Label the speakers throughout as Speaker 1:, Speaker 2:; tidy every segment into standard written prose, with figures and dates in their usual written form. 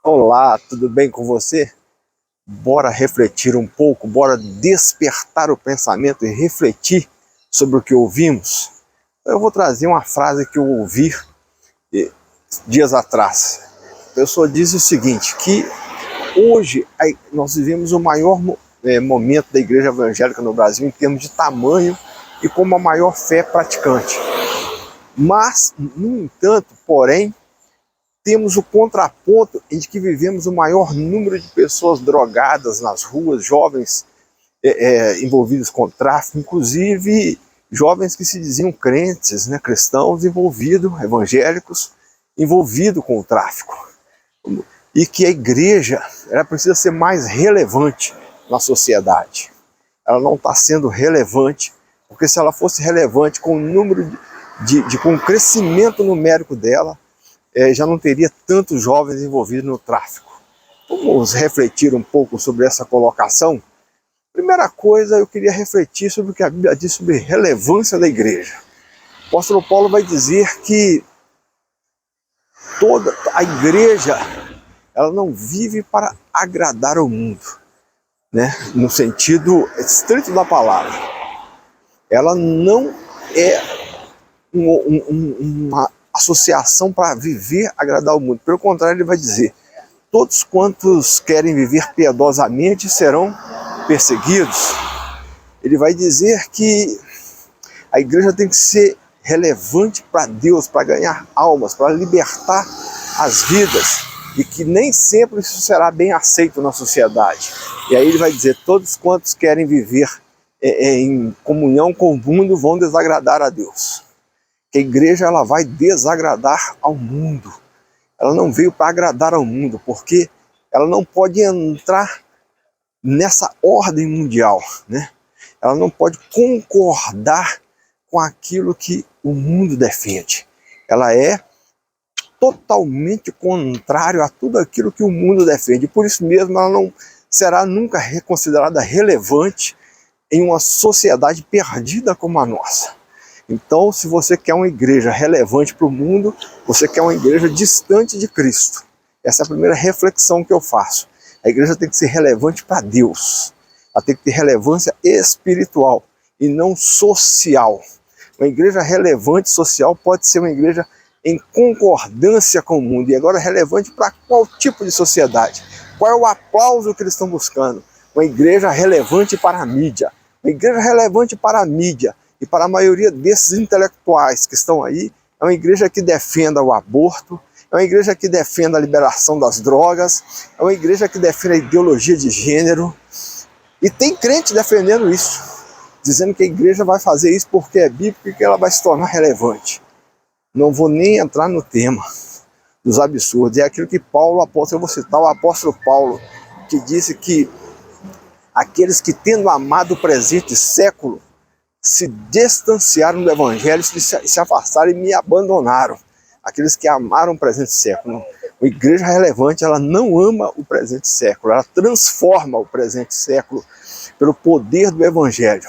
Speaker 1: Olá, tudo bem com você? Bora refletir um pouco, bora despertar o pensamento e refletir sobre o que ouvimos? Eu vou trazer uma frase que eu ouvi dias atrás. A pessoa diz o seguinte, que hoje nós vivemos o maior momento da igreja evangélica no Brasil em termos de tamanho e como a maior fé praticante. Mas, no entanto, porém, temos o contraponto em que vivemos o maior número de pessoas drogadas nas ruas, jovens envolvidos com tráfico, inclusive jovens que se diziam crentes, né, cristãos evangélicos, envolvidos com o tráfico. E que a igreja ela precisa ser mais relevante na sociedade. Ela não está sendo relevante, porque se ela fosse relevante com o número com o crescimento numérico dela, já não teria tantos jovens envolvidos no tráfico. Vamos refletir um pouco sobre essa colocação? Primeira coisa, eu queria refletir sobre o que a Bíblia diz sobre relevância da igreja. O apóstolo Paulo vai dizer que toda a igreja ela não vive para agradar ao mundo, né? No sentido estrito da palavra. Ela não é uma associação para viver, agradar ao mundo. Pelo contrário, ele vai dizer, todos quantos querem viver piedosamente serão perseguidos. Ele vai dizer que a igreja tem que ser relevante para Deus, para ganhar almas, para libertar as vidas, e que nem sempre isso será bem aceito na sociedade. E aí ele vai dizer, todos quantos querem viver em comunhão com o mundo vão desagradar a Deus. Que a igreja ela vai desagradar ao mundo. Ela não veio para agradar ao mundo, porque ela não pode entrar nessa ordem mundial, né? Ela não pode concordar com aquilo que o mundo defende. Ela é totalmente contrário a tudo aquilo que o mundo defende. Por isso mesmo ela não será nunca considerada relevante em uma sociedade perdida como a nossa. Então, se você quer uma igreja relevante para o mundo, você quer uma igreja distante de Cristo. Essa é a primeira reflexão que eu faço. A igreja tem que ser relevante para Deus. Ela tem que ter relevância espiritual e não social. Uma igreja relevante social pode ser uma igreja em concordância com o mundo. E agora relevante para qual tipo de sociedade? Qual é o aplauso que eles estão buscando? Uma igreja relevante para a mídia. Uma igreja relevante para a mídia. E para a maioria desses intelectuais que estão aí, é uma igreja que defenda o aborto, é uma igreja que defenda a liberação das drogas, é uma igreja que defende a ideologia de gênero. E tem crente defendendo isso, dizendo que a igreja vai fazer isso porque é bíblico e que ela vai se tornar relevante. Não vou nem entrar no tema dos absurdos. É aquilo que Paulo, eu vou citar o apóstolo Paulo, que disse que aqueles que tendo amado o presente século, se distanciaram do evangelho, se afastaram e me abandonaram. Aqueles que amaram o presente século. A igreja relevante, ela não ama o presente século, ela transforma o presente século pelo poder do evangelho.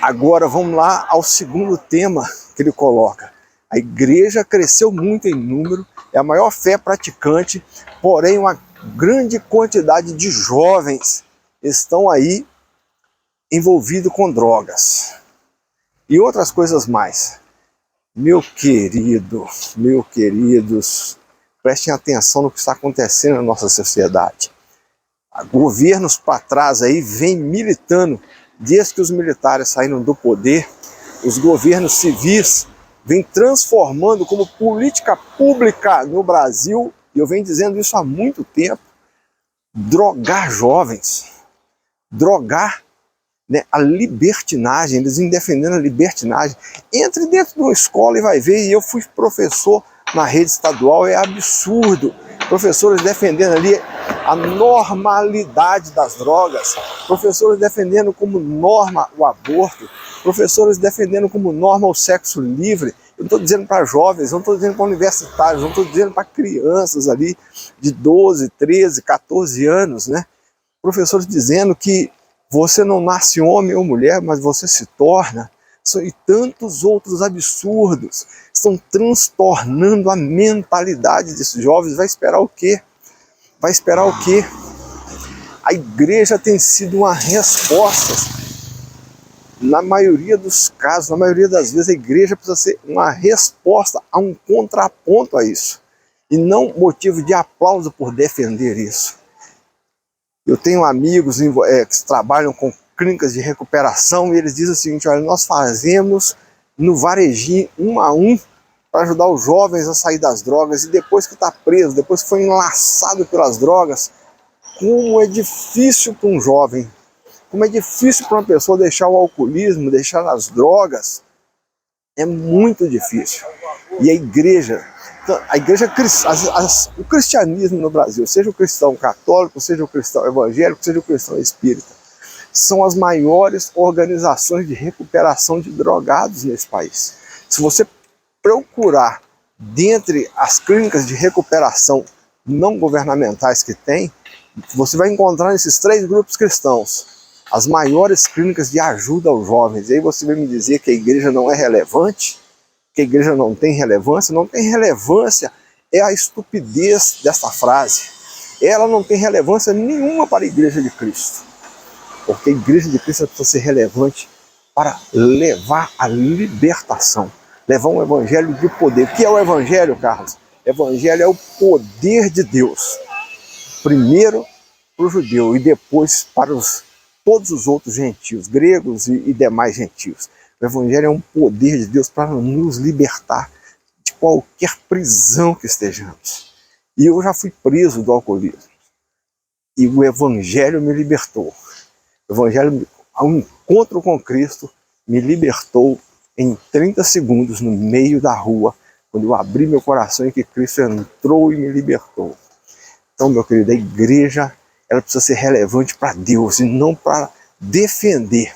Speaker 1: Agora vamos lá ao segundo tema que ele coloca. A igreja cresceu muito em número, é a maior fé praticante, porém uma grande quantidade de jovens estão aí envolvido com drogas e outras coisas mais. Meus queridos, prestem atenção no que está acontecendo na nossa sociedade. Governos para trás aí vêm militando, desde que os militares saíram do poder, os governos civis vêm transformando como política pública no Brasil, e eu venho dizendo isso há muito tempo, drogar jovens, drogar, né, a libertinagem. Eles vêm defendendo a libertinagem. Entre dentro de uma escola e vai ver, e eu fui professor na rede estadual, é absurdo. Professores defendendo ali a normalidade das drogas, professores defendendo como norma o aborto, professores defendendo como norma o sexo livre. Eu não estou dizendo para jovens, não estou dizendo para universitários, não estou dizendo para crianças ali de 12, 13, 14 anos, né? Professores dizendo que você não nasce homem ou mulher, mas você se torna. e tantos outros absurdos estão transtornando a mentalidade desses jovens. Vai esperar o quê? Vai esperar o quê? A igreja tem sido uma resposta. Na maioria dos casos, na maioria das vezes, a igreja precisa ser uma resposta a um contraponto a isso. E não motivo de aplauso por defender isso. Eu tenho amigos que trabalham com clínicas de recuperação e eles dizem o seguinte: olha, nós fazemos no varejinho 1 a 1 para ajudar os jovens a sair das drogas, e depois que está preso, depois que foi enlaçado pelas drogas, como é difícil para um jovem, como é difícil para uma pessoa deixar o alcoolismo, deixar as drogas. É muito difícil. E a igreja o cristianismo no Brasil, seja o cristão católico, seja o cristão evangélico, seja o cristão espírita, são as maiores organizações de recuperação de drogados nesse país. Se você procurar dentre as clínicas de recuperação não governamentais que tem, você vai encontrar nesses 3 grupos cristãos as maiores clínicas de ajuda aos jovens. E aí você vai me dizer que a igreja não é relevante? Que a igreja não tem relevância? Não tem relevância é a estupidez dessa frase. Ela não tem relevância nenhuma para a igreja de Cristo. Porque a igreja de Cristo precisa ser relevante para levar a libertação, levar um evangelho de poder. O que é o evangelho, Carlos? Evangelho é o poder de Deus. Primeiro para o judeu e depois para todos os outros gentios, gregos e demais gentios. O evangelho é um poder de Deus para nos libertar de qualquer prisão que estejamos. E eu já fui preso do alcoolismo. E o evangelho me libertou. O evangelho, ao encontro com Cristo, me libertou em 30 segundos no meio da rua, quando eu abri meu coração e que Cristo entrou e me libertou. Então, meu querido, a igreja ela precisa ser relevante para Deus e não para defender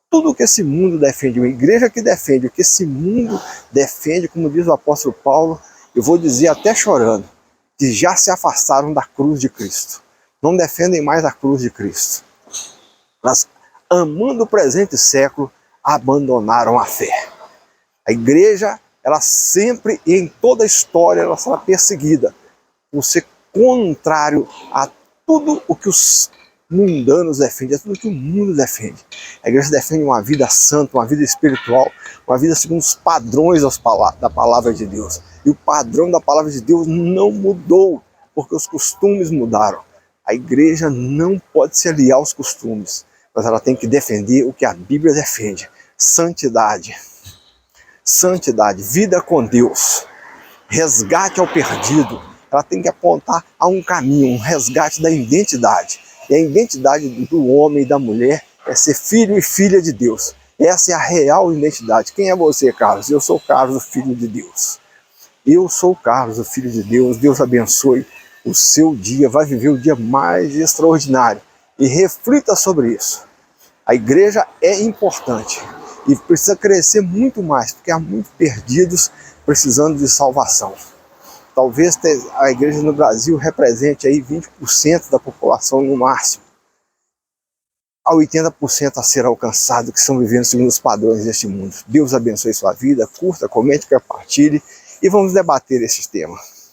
Speaker 1: tudo o que esse mundo defende. Uma igreja que defende o que esse mundo defende, como diz o apóstolo Paulo, eu vou dizer até chorando, que já se afastaram da cruz de Cristo. Não defendem mais a cruz de Cristo. Mas, amando o presente século, abandonaram a fé. A igreja, ela sempre e em toda a história, ela será perseguida por ser contrário a tudo o que os mundanos defendem, a tudo o que o mundo defende. A igreja defende uma vida santa, uma vida espiritual, uma vida segundo os padrões da palavra de Deus. E o padrão da palavra de Deus não mudou, porque os costumes mudaram. A igreja não pode se aliar aos costumes, mas ela tem que defender o que a Bíblia defende: santidade. Santidade, vida com Deus, resgate ao perdido. Ela tem que apontar a um caminho, um resgate da identidade. E a identidade do homem e da mulher é ser filho e filha de Deus. Essa é a real identidade. Quem é você, Carlos? Eu sou Carlos, o filho de Deus. Eu sou Carlos, o filho de Deus. Deus abençoe o seu dia. Vai viver o dia mais extraordinário. E reflita sobre isso. A igreja é importante e precisa crescer muito mais, porque há muitos perdidos precisando de salvação. Talvez a igreja no Brasil represente aí 20% da população no máximo. Há 80% a ser alcançado que estão vivendo segundo os padrões deste mundo. Deus abençoe sua vida, curta, comente, compartilhe e vamos debater esse tema.